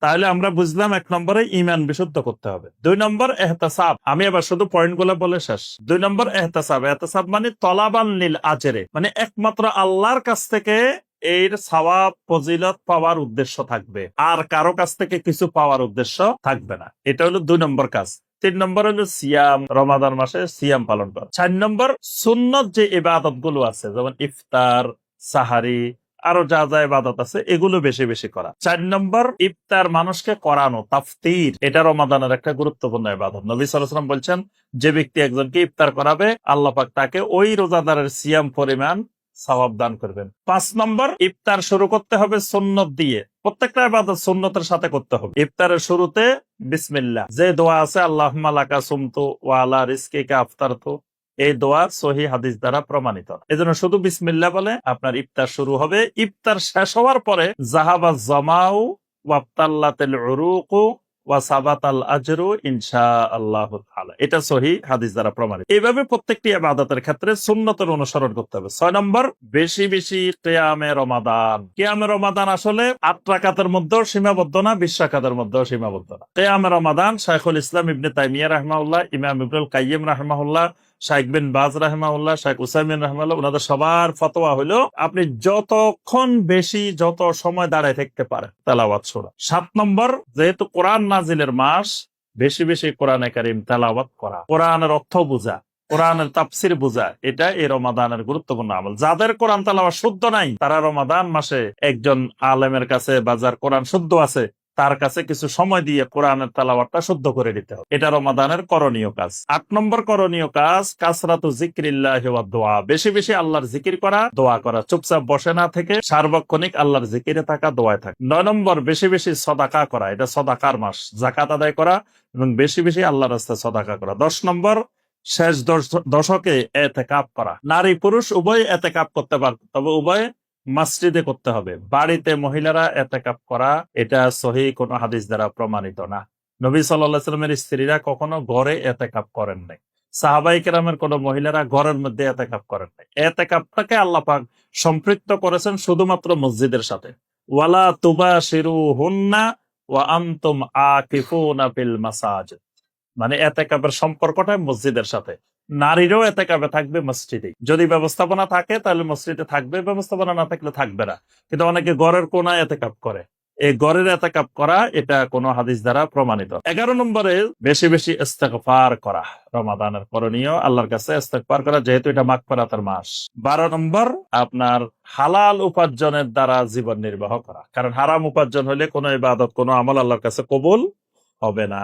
তাহলে আমরা বুঝলাম 1 নম্বরে ঈমান বিশুদ্ধ করতে হবে। 2 নম্বর ইহতিসাব। আমি এবার শুধু পয়েন্টগুলো বলে শেষ। 2 নম্বর ইহতিসাব। ইহতিসাব মানে তলাবান লিল আজরে, মানে একমাত্র আল্লাহর কাছ থেকে এর সওয়াব ফজিলত পাওয়ার উদ্দেশ্য থাকবে, আর কারো কাছ থেকে কিছু পাওয়ার উদ্দেশ্য থাকবে না। এটা হলো 2 নম্বর কাজ। 3 নম্বর হলো সিয়াম, রমাদান মাসে সিয়াম পালন করা। 4 নম্বর সুন্নত যে ইবাদত গুলো আছে, যেমন ইফতার, সাহারি, আরো যা যা ইবাদত আছে এগুলো বেশি বেশি করা। 4 নম্বর ইফতার মানুষকে করানো, তাফতির, এটা রমাদানের একটা গুরুত্বপূর্ণ ইবাদত। নবী সাল্লাল্লাহু আলাইহি ওয়াসাল্লাম বলছেন, যে ব্যক্তি একজনকে ইফতার করাবে আল্লাহ পাক তাকে ওই রোজাদারের সিয়াম পরিমাণ সওয়াব দান করবেন। 5 নম্বর ইফতার শুরু করতে হবে সুন্নত দিয়ে। প্রত্যেকটা ইবাদত সুন্নতের সাথে করতে হবে। ইফতারের শুরুতে বিসমিল্লাহ, যে দোয়া আছে আল্লাহুম্মা লাকা সুমতু ওয়া আলা রিজকিকা আফতারতু, এই দোয়া সহিহ হাদিস দ্বারা প্রমাণিত। এজন্য শুধু বিসমিল্লাহ বলে আপনার ইফতার শুরু হবে। ইফতার শেষ হওয়ার পরে যাহাবা জামাউ ওয়াবতাল্লাতিল উরুকু ওয়া সাবাতাল আজরু ইনশাআল্লাহু তাআলা, এটা সহিহ হাদিস দ্বারা প্রমাণিত। এইভাবে প্রত্যেকটি ইবাদতের ক্ষেত্রে সুন্নতের অনুসরণ করতে হবে। 6 নম্বর বেশি বেশি কিয়ামে রমাদান। কিয়ামে রমাদান আসলে 8 রাকাতের মধ্যেও সীমাবদ্ধ না, 20 রাকাতের মধ্যেও সীমাবদ্ধ না। কিয়ামে রমাদান শাইখুল ইসলাম ইবনে তাইমিয়া রাহিমাহুল্লাহ, ইমাম ইবনুল কাইয়িম রাহিমাহুল্লাহ, শাইখ বিন বাজ রাহিমাহুল্লাহ, শাইখ উসাইমিন রাহিমাহুল্লাহ, ওনাদের সবার ফতোয়া হলো আপনি যতক্ষণ বেশি যত সময় দাঁড়ায় থাকতে পারেন তেলাওয়াত সূরা। 7 নম্বর যেহেতু কোরআন নাজিলের মাস, বেশি বেশি কোরআনে কারীম তেলাওয়াত করা, কোরআনের অর্থ বোঝা, কোরআনের তাফসির বোঝা, এটা এই রমাদানের গুরুত্বপূর্ণ আমল। যাদের কোরআন তেলাওয়াত শুদ্ধ নাই তারা রমাদান মাসে একজন আলেমের কাছে বা যার কোরআন শুদ্ধ আছে তার কাছে কিছু সময় দিয়ে কোরআনের তেলাওয়াতটা শুদ্ধ করে দিতে হবে। এটা রমাদানের করণীয় কাজ। 8 নম্বর করণীয় কাজ কাসরাতু যিকরিল্লাহি ওয়া দুআ, বেশি বেশি আল্লাহর জিকির করা, দোয়া করা, চুপচাপ বসে না থেকে সার্বক্ষণিক আল্লাহর জিকিরে থাকা, দোয়ায় থাকা। 9 নম্বর বেশি বেশি সদাকা করা, এটা সদাকার মাস, যাকাত আদায় করা এবং বেশি বেশি আল্লাহর রাস্তায় সদাকা করা। 10 নম্বর শেষ দশকে এতেকাব করা। নারী পুরুষ উভয় এতেকাব করতে পারবে, তবে উভয় মসজিদে করতে হবে। বাড়িতে মহিলারা এতেকাব করা এটা সহিহ কোনো হাদিস দ্বারা প্রমাণিত না। নবী সাল্লাল্লাহু আলাইহি ওয়াসাল্লামের স্ত্রীরা কখনো ঘরে এতেকাব করেন নাই। সাহাবায়ে কেরামের কোন মহিলারা ঘরের মধ্যে এতেকাব করেন নাই। এতেকাবটাকে আল্লাহ পাক সম্পৃক্ত করেছেন শুধুমাত্র মসজিদের সাথে। ওয়ালা তুবাশিরুহুন্না ওয়া আনতুম আকিফুনা ফিল মাসাজিদ, মানে এতেকাবের সম্পর্কটা মসজিদের সাথে। নারীরাও এতেকাবে থাকবে মসজিদে, যদি ব্যবস্থাপনা থাকে তাহলে মসজিদে থাকবে, ব্যবস্থাপনা না থাকলে থাকবে না। কিন্তু অনেকে ঘরের কোনায় এতেকাব করে, এই ঘরের এতেকাব করা এটা কোনো হাদিস দ্বারা প্রমাণিত। 11 নম্বরে বেশি বেশি ইস্তেগফার করা, রমাদানের করণীয় আল্লাহর কাছে ইস্তেগফার করা, যেহেতু এটা মাগফিরাতের মাস। 12 নম্বর আপনার হালাল উপার্জনের দ্বারা জীবন নির্বাহ করা, কারণ হারাম উপার্জন হলে কোনো ইবাদত কোনো আমল আল্লাহর কাছে কবুল হবে না।